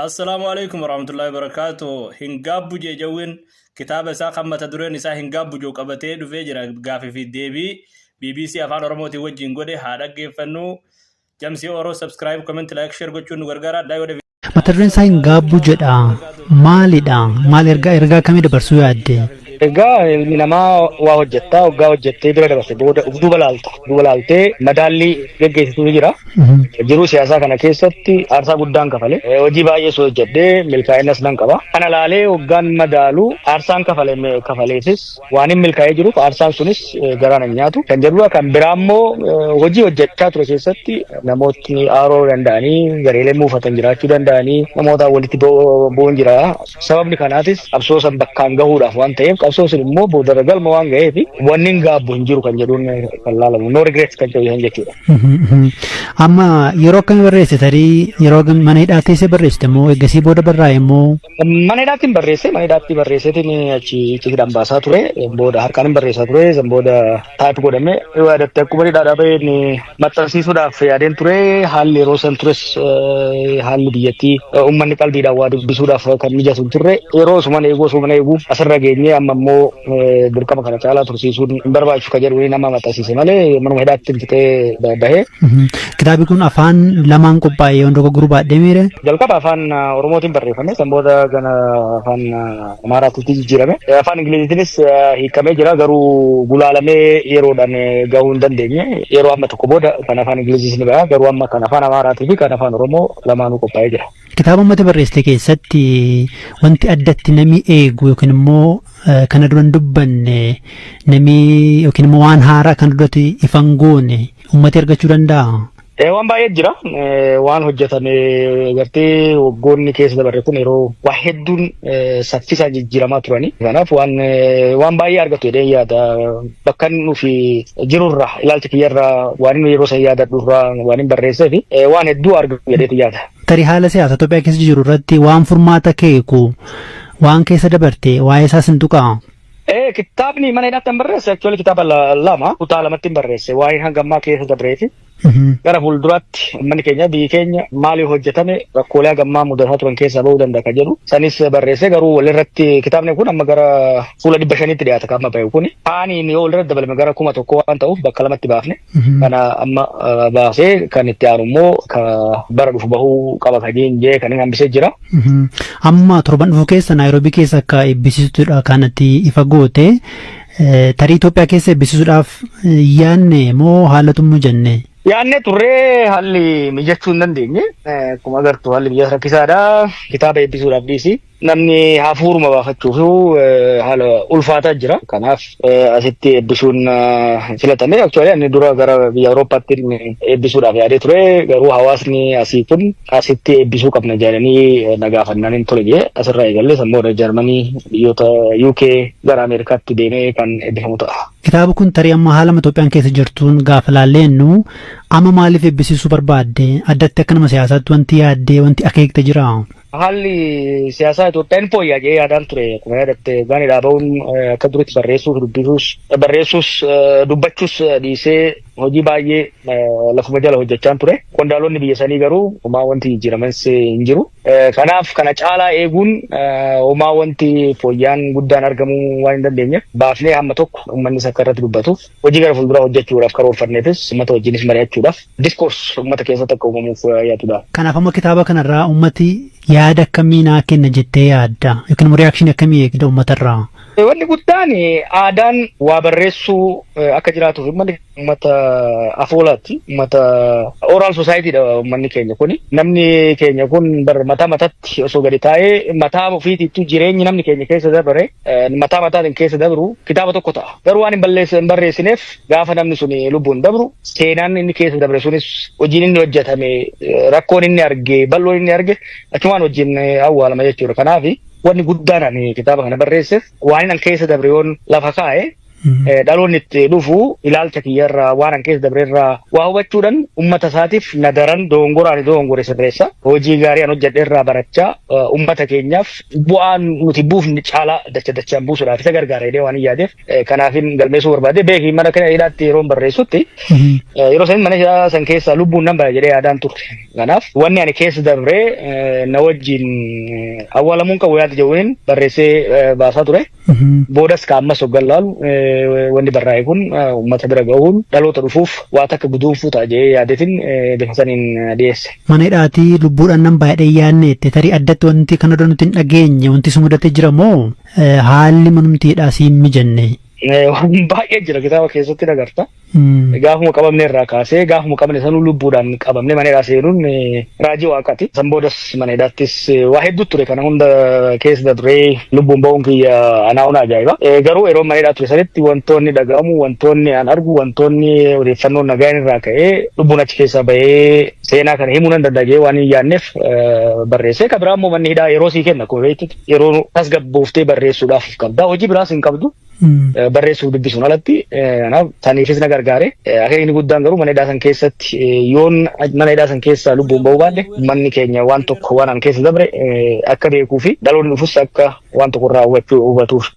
Assalamu alaikum warahmatullahi wabarakatuh. Hingabbu jejawin kitaaba isaa kan mata dureen isaa hingabbu joo qabatee dhufee jira gaafii fi deebii BBC afaan Oromootiin wajjin godhe haa dhaggeeffannu. Jamsii Oroo subscribe comment like share gochuun nu gargaara. Mata dureen isaa hingabbu jedha. Maalidha? Maal ergaa kamii dabarsuu yaadde? Egaa ilmi namaa waa hojjettaa waggaa hojjettee bira dabarse booda duuba laaltee madaalli geggeessituu jira. Jiruu siyaasaa kana keessatti aarsaa guddaan kafale. Hojii baay'ee soo hojjedhee milkaa'innas nan qaba. Kana laalee waggaan madaalu aarsaan kafaleefis waan hin milkaa'ee jiruuf aarsaan sunis garaan hin nyaatu. Kan jedhudha kan biraa immoo hojii hojjechaa ture keessatti namootni aaroo danda'anii gareelee muufatan jiraachuu danda'anii namoota walitti bu'uun jira. Sababni kanaatis qabsoo san bakkaan gahuudhaaf waan ta'eef qabsoo sun immoo booda galma waan ga'eef wanni hin gaabbu hin jiru kan jedhuun kan laalamu no regrets kan jedhu jechuudha. Amma yeroo akkamii barreesse tarii yeroo mana hidhaatti isa barreessite moo eegasii booda barraa'e moo? Mana hidhaatti barreesseetiin achi hidhaan baasaa ture booda harkaan barreessaa ture san booda taayip godhame yaadatte akkuma hidhaadhaa baheen maxxansiisuudhaaf yaadeen ture haalli yeroo san tures haalli biyyattii uummanni qalbiidhaan waa dubbisuudhaaf kan mijatu turre yeroo suman eeguu asirra geenye amma immoo dirqama kana caalaa tursiisuun hin barbaachisu kan jedhu nama maxxansiise malee manuma hidhaatti fixee bahee. Kitaabni kun afaan lamaan qophaa'ee yoo dogoggoruu baadhee miire? Jalqaba afaan Oromootiin barreeffame san booda gana afaan Amaaraatti jijjiirame. Afaan Ingiliziitiinis hiikamee jira garuu gulaalamee yeroodhaan gahuu hin dandeenye. Yeroo amma tokko booda kan afaan Ingiliziis ni baha garuu amma kan afaan Amaaraatii fi kan afaan Oromoo lamaanuu qophaa'ee jira. Kitaaba uummata barreessite keessatti wanti addatti namni eegu yookiin immoo kana dura hin dubbanne namni yookiin immoo waan haaraa kan duratti ifan goone uummati argachuu danda'a? Waan baay'ee jira. Waan hojjetame gartee waggoonni keessa dabarre kun yeroo waa hedduun saffisaan jijjiiramaa turani. Kanaaf waan baay'ee argatu jedhee yaada. Bakka nufi jirurra ilaalcha kiyyarraa waan inni yeroo san yaadadhurraa waan hin barreessee fi waan hedduu argatu jedhee yaada. Tarii haala siyaasa Itoophiyaa keessa jiru irratti waan furmaata keeku waan keessa dabarte waa'ee isaas hin tuqaa? Kitaabni mana hidhaatti barreesse actually kitaaba lama kutaa lamatti barreesse waa'ee hangammaa keessa dabreeti. Gara fuulduraatti uummanni keenya biyyi keenya maaliif hojjetame rakkoolee hagammaa mudataa turan keessaa bahuu danda'a kan jedhu sanis barreesse garuu walirratti kitaabni kun amma gara fuula 500tti dhiyaata kan amma bahu kun aaniin yoo walirratti dabalame gara 1000 waan ta'uuf bakka lamatti baafne kana amma baasee kan itti aanu immoo bara dhufu bahuu qaba kan jee kan hambisee jira. Amma torban dhufu keessa Naayiroobii keessa akka eebbisiisuudha kanatti ifa goote tarii Itoophiyaa keessa eebbisiisuudhaaf yaanne moo haalatummoo jenne? Yaanne turree haalli mijachuu hin dandeenye. Akkuma agartu haalli biyya rakkisaadha. Kitaaba eebbisuudhaaf dhiisi. Namni hafuuruma baafachuuf haala ulfaataa jira. Kanaaf asitti eebbisuun filatame. Actually ani dura gara biyya Awurooppaatti eebbisuudhaaf yaadee ture. Garuu hawaasni asii kun asitti eebbisuu qabna jedhanii na gaafannaan hin tole jee asirraa eegalee sammuu Jarmanii biyyoota UK gara Ameerikaatti deemee kan eebbifamu ta'a. Kitaaba kun tarii amma haala Itoophiyaan keessa jirtuun gaafa laallennu amma maaliif eebbisiisuu barbaadde? Addatti akka nama siyaasaatti wanti yaaddee wanti akeekte jira? Haalli siyaasaa Itoophiyaan fooyya'aa jedhee yaadaan ture. Akkuma yaadatte gaaniidhaa bahuun akka duritti barreessuus dubbachuus dhiisee hojii baay'ee lafuma jala hojjechaa ture. Qondaalonni biyya sanii garuu homaa wanti jijjiiramas hin jiru. Kanaaf kana caalaa eeguun homaa wanti fooyyaan guddaan argamuu waan hin dandeenyeef baafnee hamma tokko uummannis akka irratti dubbatuuf hojii gara fuulduraa hojjechuudhaaf karoorfanneefis uummata wajjinis mari'achuudhaaf diskoors uummata keessatti akka uumamuuf yaadudha. Kanaaf amma kitaaba kanarraa uummati yaada akkamii naa kenna jettee yaadda yookiin immoo reakshinii akkamii eegda uummatarraa? Wanni guddaan aadaan waa barreessuu akka jiraatuuf uummata afoolaatti uummata oral societyidha uummanni keenya kuni. Namni keenya kun mataa mataatti osoo gadi taa'ee mataa ofiitiittu jireenyi namni keenya keessa dabare mataa mataatiin keessa dabru kitaaba tokko ta'a. Garuu waan hin barreessineef gaafa namni sun lubbuun dabru seenaan inni keessa dabre sunis hojiin inni hojjetame rakkoon inni arge bal'oon inni arge achumaan wajjin awwaalama jechuudha. Kanaaf wanni guddaan ani kitaaba kana barreesseef waan inni keessa dabre yoon lafa kaa'e dhaloonni itti dhufu ilaalcha kiyyarraa waan an keessa dabrerraa waa hubachuudhaan ummata isaatiif nadaran dogongore sirreessa hojii gaarii an hojjedheerraa barachaa ummata keenyaaf bu'aan nuti buufni caalaa dachaan buusuudhaaf isa gargaara jedhee waan yaadeef kanaafin galmeessuu barbaade beekii mana kana hidhaatti yeroon barreessutti yeroo san mana hidhaa san keessa lubbuun nan bara jedhee yaadaan turre kanaaf wanni ani keessa dabree na wajjin awwaalamuun qabu yaada jedhuun barreessee baasaa ture boodas kaammas hoggan laalu wanni barraa'e kun uummata bira gahuun dhaloota dhufuuf waa takka guduunfuu ta'a jedhee yaadeetiin bifa saniin dhiyeesse. Mana hidhaatii lubbuudhaan nan baay'ee yaanneette tarii addatti wanti kana dura nuti hin dhageenye wanti si mudatee jira moo haalli manumti hidhaa si hin mijanne? Waan baay'ee jira kitaaba keessatti dagarta. Gaafuma qabamne irraa kaasee gaafuma qabne sanuu lubbuudhaan qabamne mana hidhaa seenuun raajii waaqaati. San boodas mana hidhaattis waa hedduu ture kana hunda keessa dabree lubbuun ba'uun kiyya anaa una ajaa'iba. Garuu yeroo mana hidhaa ture sanitti wantoonni dhaga'amu wantoonni an argu wantoonni odeeffannoon nagaan irraa ka'ee lubbuun achi keessaa bahee seenaa kana himuu nan danda'ee waan hin yaadneef barreessee kan biraa immoo manni hidhaa yeroo sii kenna akkuma beektutti yeroo tasgabbooftee barreessuudhaaf qabda hojii biraas hin qabdu. Barreessuuf dubbisuun alatti kanaaf saniifis na gargaare akeekni guddaan garuu mana hidhaa san keessatti yoon mana hidhaa san keessaa lubbuun ba'uu baadhe manni keenya waan tokko waan an keessa dabre akka beekuu fi dhaloonni dhufus akka waan tokko irraa hubatuuf.